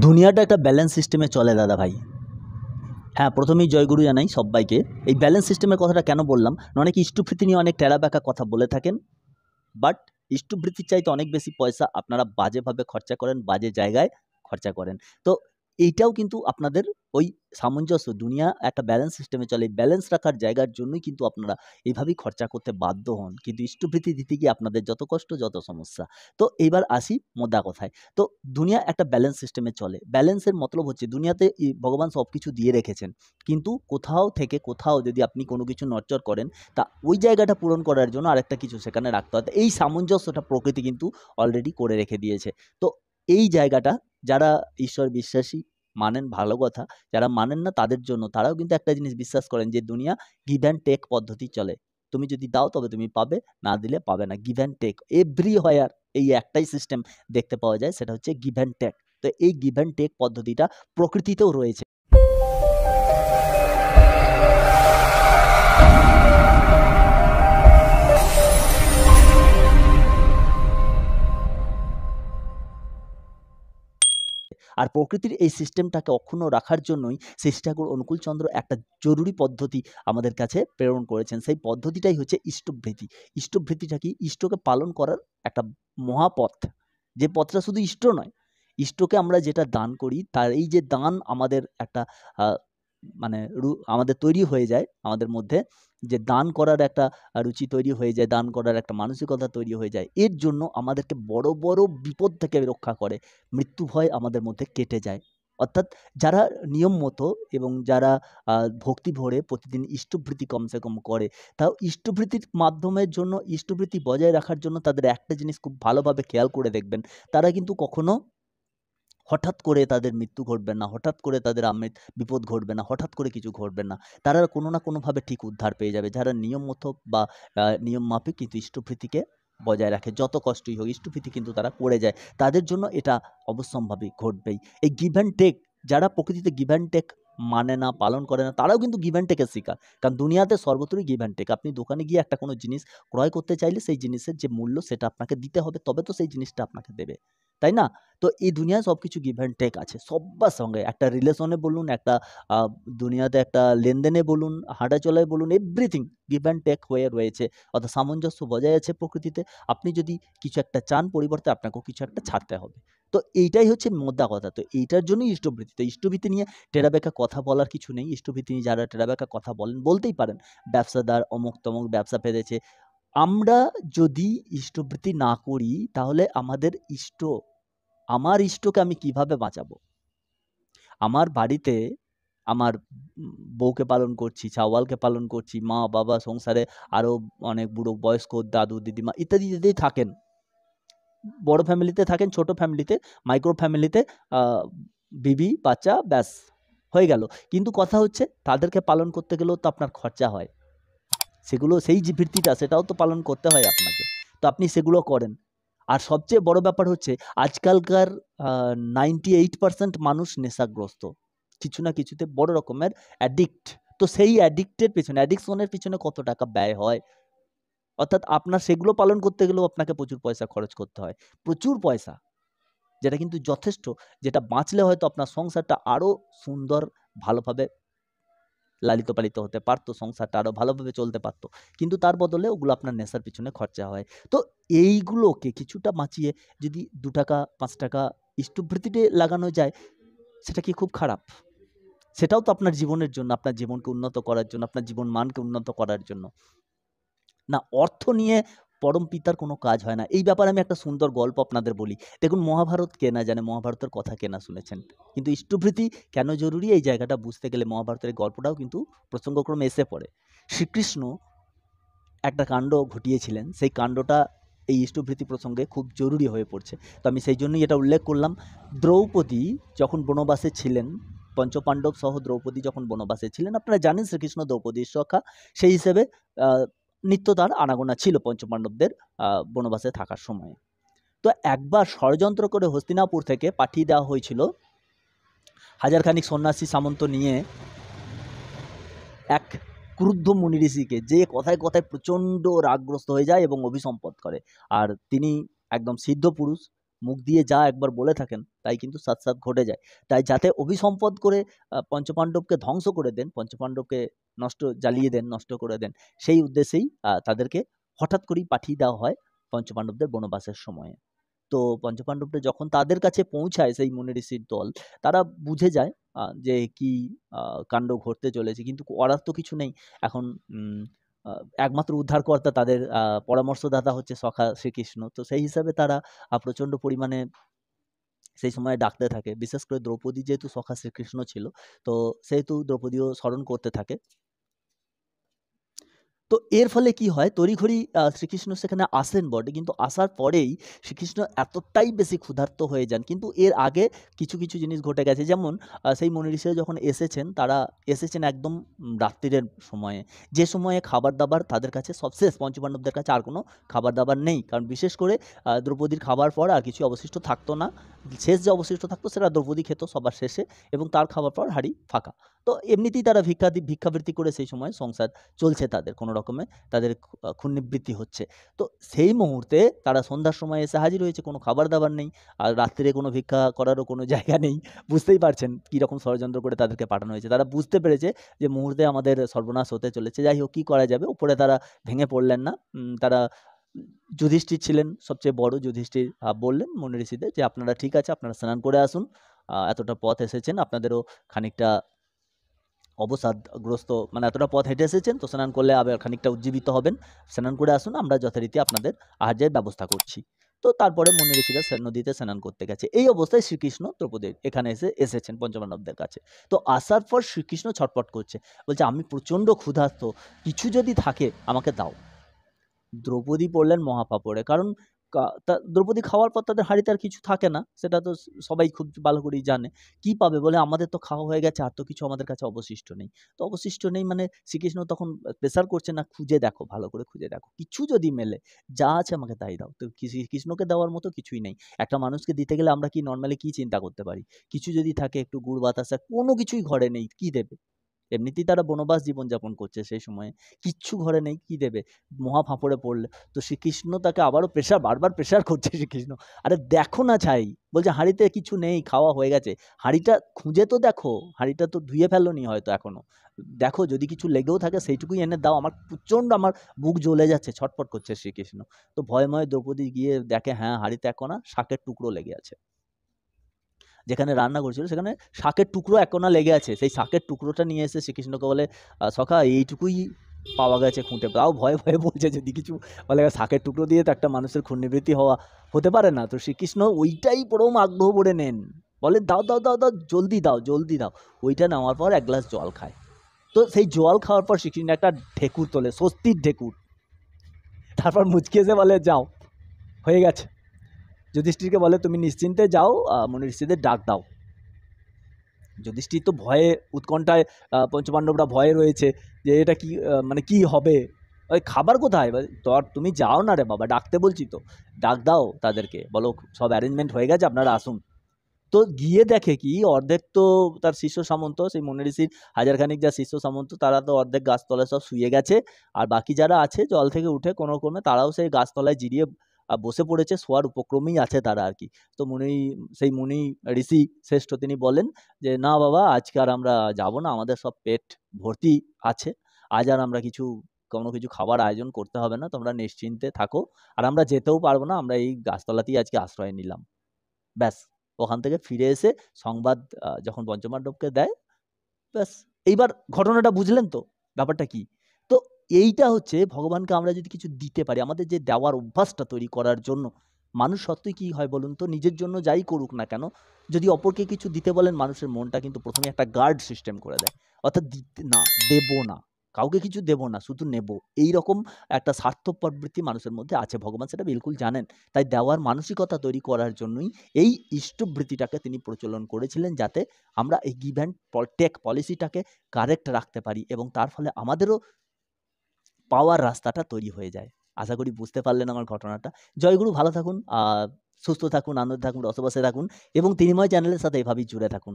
দুনিয়াটা একটা ব্যালেন্স সিস্টেমে চলে দাদা ভাই। হ্যাঁ, প্রথমেই জয়গুরু জানাই সব্বাইকে। এই ব্যালেন্স সিস্টেমের কথাটা কেন বললাম? অনেকে ইষ্টভৃতি নিয়ে অনেক টেরা-বেঁকা কথা বলে থাকেন। বাট ইষ্টভৃতির চাইতে অনেক বেশি পয়সা আপনারা বাজেভাবে খরচা করেন, বাজে জায়গায় খরচা করেন। তো এইটাও কিন্তু আপনাদের ওই সামঞ্জস্য, দুনিয়া একটা ব্যালেন্স সিস্টেমে চলে। এই ব্যালেন্স রাখার জায়গার জন্যই কিন্তু আপনারা এভাবেই খরচা করতে বাধ্য হন। কিন্তু ইষ্টভৃতি দিতে গিয়ে আপনাদের যত কষ্ট, যত সমস্যা। তো এইবার আসি মোদ্দা কথায়। তো দুনিয়া একটা ব্যালেন্স সিস্টেমে চলে। ব্যালেন্সের মতলব হচ্ছে দুনিয়াতে ভগবান সবকিছু দিয়ে রেখেছেন। কিন্তু কোথাও থেকে কোথাও যদি আপনি কোনো কিছু নড়চড় করেন, তা ওই জায়গাটা পূরণ করার জন্য আরেকটা কিছু সেখানে রাখতে হয়। তো এই সামঞ্জস্যটা প্রকৃতি কিন্তু অলরেডি করে রেখে দিয়েছে। তো এই জায়গাটা যারা ঈশ্বর বিশ্বাসী মানেন ভালো কথা, যারা মানেন না তাদের জন্য, তারাও কিন্তু একটা জিনিস বিশ্বাস করেন যে দুনিয়া গিভ অ্যান্ড টেক পদ্ধতি চলে। তুমি যদি দাও তবে তুমি পাবে, না দিলে পাবে না। গিভ অ্যান্ড টেক এভরিহোয়ার এই একটাই সিস্টেম দেখতে পাওয়া যায়, সেটা হচ্ছে গিভ অ্যান্ড টেক। তো এই গিভ অ্যান্ড টেক পদ্ধতিটা প্রকৃতিতেও রয়েছে। আর প্রকৃতির এই সিস্টেমটাকে অক্ষুণ্ণ রাখার জন্যই শ্রী ঠাকুর অনুকূলচন্দ্র একটা জরুরি পদ্ধতি আমাদের কাছে প্রেরণ করেছেন। সেই পদ্ধতিটাই হচ্ছে ইষ্টভৃতি। ইষ্টভৃতিটা কি? ইষ্টকে পালন করার একটা মহাপথ। যে পথটা শুধু ইষ্ট নয়, ইষ্টকে আমরা যেটা দান করি তার এই যে দান আমাদের একটা আ মানে আমাদের তৈরি হয়ে যায় আমাদের মধ্যে, যে দান করার একটা রুচি তৈরি হয়ে যায়, দান করার একটা মানসিকতা তৈরি হয়ে যায়। এর জন্য আমাদেরকে বড়, বড় বিপদ থেকে রক্ষা করে। মৃত্যু ভয় আমাদের মধ্যে কেটে যায়। অর্থাৎ যারা নিয়ম মতো এবং যারা আ ভক্তি ভরে প্রতিদিন ইষ্টভৃতি কমসে কম করে, তাও ইষ্টভৃতির মাধ্যমের জন্য, ইষ্টভৃতি বজায় রাখার জন্য তাদের একটা জিনিস খুব ভালোভাবে খেয়াল করে দেখবেন। তারা কিন্তু কখনো হঠাৎ করে তাদের মৃত্যু ঘটবে না, হঠাৎ করে তাদের বিপদ ঘটবে না, হঠাৎ করে কিছু ঘটবে না। তারা কোনো না কোনোভাবে ঠিক উদ্ধার পেয়ে যাবে। যারা নিয়ম মতো বা নিয়ম মাফিক কিন্তু ইষ্টভৃতিকে বজায় রাখে। যত কষ্টই হোক ইষ্টভৃতি কিন্তু তারা করে যায়। তাদের জন্য এটা অবশ্যম্ভাবী ঘটবেই। এই গিভ অ্যান্ড টেক, যারা প্রকৃতিতে গিভ অ্যান্ড টেক মানে না, পালন করে না, তারাও কিন্তু গিভ অ্যান্ড টেকের শিকার। কারণ দুনিয়াতে সর্বত্রই গিভ অ্যান্ড টেক। আপনি দোকানে গিয়ে একটা কোনো জিনিস ক্রয় করতে চাইলে সেই জিনিসের যে মূল্য সেটা আপনাকে দিতে হবে, তবে তো সেই জিনিসটা আপনাকে দেবে। তাই না? তো এই দুনিয়ায় সবকিছু গিভ অ্যান্ড টেক আছে সব্বার সঙ্গে। একটা রিলেশনে বলুন, একটা আ দুনিয়াতে একটা লেনদেনে বলুন, হাঁটাচলায় বলুন, এভরিথিং গিভ অ্যান্ড টেক হয়ে রয়েছে। অর্থাৎ সামঞ্জস্য বজায় আছে প্রকৃতিতে। আপনি যদি কিছু একটা চান পরিবর্তে আপনাকেও কিছু একটা ছাড়তে হবে। তো এইটাই হচ্ছে মোদ্দা কথা। তো এইটার জন্যই ইষ্টভৃতি। তো ইষ্টভৃতি নিয়ে টেরা-বেঁকা কথা বলার কিছু নেই। ইষ্টভৃতি নিয়ে যারা টেরা-বেঁকা কথা বলেন বলতেই পারেন। ব্যবসাদার অমুক-তমুক ব্যবসা পেতেছে। আমরা যদি ইষ্টভৃতি না করি তাহলে আমার ইষ্টকে আমি কিভাবে বাঁচাবো? আমার বাড়িতে আমার বউকে পালন করছি, ছাওয়ালকে পালন করছি, মা-বাবা সংসারে আরো অনেক বুড়ো বয়স্ক দাদু, দিদিমা ইত্যাদি যদি থাকেন। বড় ফ্যামিলিতে থাকেন, ছোট ফ্যামিলিতে, মাইক্রো ফ্যামিলিতে আ বিবি, বাচ্চা ব্যাস হয়ে গেল। কিন্তু কথা হচ্ছে তাদেরকে পালন করতে গেলেও তো আপনার খরচা হয়। সেগুলো সেই যে বৃত্তিটা সেটাও তো পালন করতে হয় আপনাকে। তো আপনি সেগুলো করেন। আর সবচেয়ে বড় ব্যাপার হচ্ছে আজকালকার 98% মানুষ নেশাগ্রস্ত। কিছু না কিছুতে বড় রকমের অ্যাডিক্ট। তো সেই অ্যাডিকশন এর পিছনে কত টাকা ব্যয় হয়। অর্থাৎ আপনার সেগুলো পালন করতে গেলেও আপনাকে প্রচুর পয়সা খরচ করতে হয়। প্রচুর পয়সা। যেটা কিন্তু যথেষ্ট, যেটা বাঁচলে হয়তো আপনার সংসারটা আরো সুন্দর ভালোভাবে লালিত-পালিত হতে পারত, সংসারটা আরো ভালোভাবে চলতে পারত। কিন্তু তার বদলে ওগুলো আপনার নেশার পিছনে খরচা হয়। তো এইগুলোকে কিছুটা বাঁচিয়ে যদি ৳২, ৳৫ ইষ্টভৃতিতে লাগানো যায়, সেটা কি খুব খারাপ? সেটাও তো আপনার জীবনের জন্য, আপনার জীবনকে উন্নত করার জন্য, আপনার জীবন মানকে উন্নত করার জন্য। না, অর্থ নিয়ে পরম পিতার কোনো কাজ হয় না। এই ব্যাপারে আমি একটা সুন্দর গল্প আপনাদের বলি। দেখুন, মহাভারত কে না জানে, মহাভারতের কথা কে না শুনেছেন। কিন্তু ইষ্টভৃতি কেন জরুরি এই জায়গাটা বুঝতে গেলে মহাভারতের এই গল্পটাও কিন্তু প্রসঙ্গক্রমে এসে পড়ে। শ্রীকৃষ্ণ একটা কাণ্ড ঘটিয়েছিলেন। সেই কাণ্ডটা এই ইষ্টভৃতি প্রসঙ্গে খুব জরুরি হয়ে পড়ছে। তো আমি সেই জন্যই এটা উল্লেখ করলাম। দ্রৌপদী যখন বনবাসে ছিলেন, পঞ্চপাণ্ডব সহ দ্রৌপদী যখন বনবাসে ছিলেন, আপনারা জানেন শ্রীকৃষ্ণ দ্রৌপদীর সখা। সেই হিসেবে আ নিত্য তার আনাগোনা ছিল পঞ্চপাণ্ডবদের বনবাসে থাকার সময়ে। তো একবার ষড়যন্ত্র করে হস্তিনাপুর থেকে পাঠিয়ে দেওয়া হয়েছিল হাজারখানিক সন্ন্যাসী সামন্ত নিয়ে এক ক্রুদ্ধ মুনি ঋষিকে, যে কথায় কথায় প্রচণ্ড রাগগ্রস্ত হয়ে যায় এবং অভিসম্পাত করে। আর তিনি একদম সিদ্ধ পুরুষ, মুখ দিয়ে যা একবার বলে থাকেন তাই কিন্তু সাথ সাথ ঘটে যায়। তাই যাতে অভিসম্পদ করে পঞ্চপাণ্ডবকে ধ্বংস করে দেন, পঞ্চপাণ্ডবকে জ্বালিয়ে দেন, নষ্ট করে দেন, সেই উদ্দেশ্যেই তাদেরকে হঠাৎ করেই পাঠিয়ে দেওয়া হয় পঞ্চপাণ্ডবদের বনবাসের সময়ে। তো পঞ্চপাণ্ডবরা যখন তাদের কাছে পৌঁছায় সেই মুনি ঋষির দল, তারা বুঝে যায় যে কি কাণ্ড ঘটতে চলেছে, কিন্তু করার তো কিছু নেই। এখন একমাত্র উদ্ধারকর্তা তাদের পরামর্শদাতা হচ্ছে সখা শ্রীকৃষ্ণ। তো সেই হিসাবে তারা প্রচণ্ড পরিমাণে সেই সময় ডাকতে থাকে। বিশেষ করে দ্রৌপদী যেহেতু সখা শ্রীকৃষ্ণ ছিল, তো সেহেতু দ্রৌপদীও স্মরণ করতে থাকে। তো এর ফলে কি হয়, তড়িঘড়ি শ্রীকৃষ্ণ সেখানে আসেন বটে, কিন্তু আসার পরেই শ্রীকৃষ্ণ এতটাই বেশি ক্ষুধার্ত হয়ে যান। কিন্তু এর আগে কিছু, কিছু জিনিস ঘটে গেছে। যেমন সেই মুনি ঋষিরা যখন এসেছেন, তারা এসেছেন একদম রাত্তিরের সময়ে। যে সময়ে খাবার-দাবার তাদের কাছে সব শেষ, পঞ্চপাণ্ডবদের কাছে আর কোনো খাবার-দাবার নেই। কারণ বিশেষ করে দ্রৌপদীর খাবার পর আর কিছু অবশিষ্ট থাকতো না। শেষ যে অবশিষ্ট থাকতো সেটা দ্রৌপদী খেত সবার শেষে, এবং তার খাবার পর হাঁড়ি ফাঁকা। তো এমনিতেই তারা ভিক্ষাবৃত্তি করে সেই সময় সংসার চলছে তাদের, কোনো রকমে তাদের ক্ষুণ্ণবৃত্তি হচ্ছে। তো সেই মুহূর্তে তারা সন্ধ্যার সময় এসে হাজির হয়েছে, কোনো খাবার-দাবার নেই। আর রাত্তিরে কোনো ভিক্ষা করারও কোনো জায়গা নেই। বুঝতেই পারছেন কীরকম ষড়যন্ত্র করে তাদেরকে পাঠানো হয়েছে। তারা বুঝতে পেরেছে যে মুহূর্তে আমাদের সর্বনাশ হতে চলেছে। যাই হোক, কী করা যাবে? উপরে তারা ভেঙে পড়লেন না। তারা যুধিষ্ঠির ছিলেন সবচেয়ে বড়। যুধিষ্ঠির বললেন মুনি ঋষিদের যে, আপনারা ঠিক আছে, আপনারা স্নান করে আসুন। এতটা পথ এসেছেন, আপনাদেরও খানিকটা অবসাদগ্রস্ত, মানে এতটা পথ হেঁটে এসেছেন, তো স্নান করলে আবার খানিকটা উজ্জীবিত হবেন। স্নান করে আসুন, আমরা যথারীতি আপনাদের আহার্যের ব্যবস্থা করছি। তো তারপরে মুনি ঋষিরা নদীতে স্নান করতে গেছে। এই অবস্থায় শ্রীকৃষ্ণ দ্রৌপদীর এখানে এসেছেন পঞ্চপাণ্ডবদের কাছে। তো আসার পর শ্রীকৃষ্ণ ছটফট করছে, বলছে, আমি প্রচণ্ড ক্ষুধার্ত, কিছু যদি থাকে আমাকে দাও। দ্রৌপদী পড়লেন মহাপাপড়ে। কারণ দ্রৌপদী খাওয়ার পর তাদের হাঁড়িতে আর কিছু থাকে না। সেটা তো সবাই খুব ভালো করেই জানে। কি পাবে? বলে, আমাদের তো খাওয়া হয়ে গেছে, আর তো কিছু আমাদের কাছে অবশিষ্ট নেই। তো অবশিষ্ট নেই মানে শ্রীকৃষ্ণ তখন প্রেসার করছে, না খুঁজে দেখো, ভালো করে খুঁজে দেখো। কিছু যদি মেলে, যা আছে আমাকে তাই দাও। তো শ্রীকৃষ্ণকে দেওয়ার মতো কিছুই নেই। একটা মানুষকে দিতে গেলে আমরা কি নরমালি কি চিন্তা করতে পারি? কিছু যদি থাকে, একটু গুড় বাতাসা, কোনো কিছুই ঘরে নেই, কি দেবে? এমনিতেই তারা বনবাস জীবনযাপন করছে সেই সময়ে। কিচ্ছু ঘরে নেই, কি দেবে? মহা ফাঁপড়ে পড়লে। তো শ্রীকৃষ্ণ তাকে আবারও বারবার প্রেশার করছে শ্রীকৃষ্ণ। আরে দেখো না ছাই। বলছে, হাঁড়িতে কিছু নেই, খাওয়া হয়ে গেছে। হাঁড়িটা খুঁজে তো দেখো, হাঁড়িটা তো ধুয়ে ফেলোনি হয়তো এখনো। দেখো, যদি কিছু লেগেও থাকে সেইটুকুই এনে দাও। আমার বুক জ্বলে যাচ্ছে, ছটফট করছে শ্রীকৃষ্ণ। তো ভয়ে দ্রৌপদী গিয়ে দেখে, হ্যাঁ, হাঁড়িতে এক কোণা শাকের টুকরো লেগে আছে। যেখানে রান্না করছিল সেখানে শাকের টুকরো এক কোণা লেগে আছে। সেই শাকের টুকরোটা নিয়ে এসে শ্রীকৃষ্ণকে বলে, সখা, এইটুকুই পাওয়া গেছে খুঁটে। তাও ভয়ে ভয়ে বলছে, যদি কিছু বলে, শাকের টুকরো দিয়ে তো একটা মানুষের ক্ষুণ্ণবৃত্তি হতে পারে না। তো শ্রীকৃষ্ণ ওইটাই পরম আগ্রহ করে নেন, বলে, দাও দাও দাও দাও, জলদি দাও, জলদি দাও। ওইটা নেওয়ার পর এক গ্লাস জল খায়। তো সেই জল খাওয়ার পর শ্রীকৃষ্ণ একটা ঢেকুর তোলে, স্বস্তির ঢেকুর। তারপর মুচকি এসে বলে, যাও, হয়ে গেছে। যুধিষ্ঠিরকে বলে, তুমি নিশ্চিন্তে যাও, মুনি ঋষিদের ডাক দাও। যুধিষ্ঠির তো ভয়ে, উৎকণ্ঠায়, পঞ্চপাণ্ডবরা ভয়ে রয়েছে যে এটা কি, মানে কি হবে, ওই খাবার কোথায়? তুমি যাও না রে বাবা, ডাকতে বলছি তো, ডাক দাও তাদেরকে, বলো সব অ্যারেঞ্জমেন্ট হয়ে গেছে, আপনারা আসুন। তো গিয়ে দেখে কি, অর্ধেক তো তার শিষ্য সামন্ত, সেই মুনি ঋষির হাজারখানিক যা শিষ্য সামন্ত, তারা তো অর্ধেক গাছতলায় সব শুয়ে গেছে। আর বাকি যারা আছে জল থেকে উঠে কোনো ক্রমে তারাও সেই গাছতলায় জিরিয়ে বসে পড়েছে, শোয়ার উপক্রমেই আছে তারা আর কি। তো সেই মুনি ঋষি শ্রেষ্ঠ তিনি বলেন যে, না বাবা, আজকে আর আমরা যাব না, আমাদের সব পেট ভর্তি আছে, আজ আর আমরা কোনো কিছু খাবার আয়োজন করতে হবে না, তোমরা নিশ্চিন্তে থাকো। আর আমরা যেতেও পারবো না, আমরা এই গাছতলাতেই আজকে আশ্রয় নিলাম। ব্যাস, ওখান থেকে ফিরে এসে সংবাদ যখন পঞ্চপাণ্ডবকে দেয়, ব্যাস। এইবার ঘটনাটা বুঝলেন তো, ব্যাপারটা কি? তো এইটা হচ্ছে, ভগবানকে আমরা যদি কিছু দিতে পারি, আমাদের যে দেওয়ার অভ্যাসটা তৈরি করার জন্য, মানুষ সত্যই কি হয় বলুন তো, নিজের জন্য যাই করুক না কেন, যদি অপরকে কিছু দিতে বলেন, মানুষের মনটা কিন্তু প্রথমে একটা গার্ড সিস্টেম করে দেয়। অর্থাৎ না, দেবো না, কাউকে কিছু দেবো না, শুধু নেবো। এইরকম একটা স্বার্থপর বৃত্তি মানুষের মধ্যে আছে, ভগবান সেটা বিলকুল জানেন। তাই দেওয়ার মানসিকতা তৈরি করার জন্যই এই ইষ্টবৃত্তিটাকে তিনি প্রচলন করেছিলেন, যাতে আমরা এই গিভ অ্যান্ড টেক পলিসিটাকে কারেক্ট রাখতে পারি, এবং তার ফলে আমাদেরও পাওয়ার রাস্তাটা তৈরি হয়ে যায়। আশা করি বুঝতে পারলেন আমার ঘটনাটা। জয়গুরু, ভালো থাকুন, সুস্থ থাকুন, আনন্দে থাকুন, রসবশে থাকুন, এবং তিনিময় চ্যানেলের সাথে এভাবেই জুড়ে থাকুন।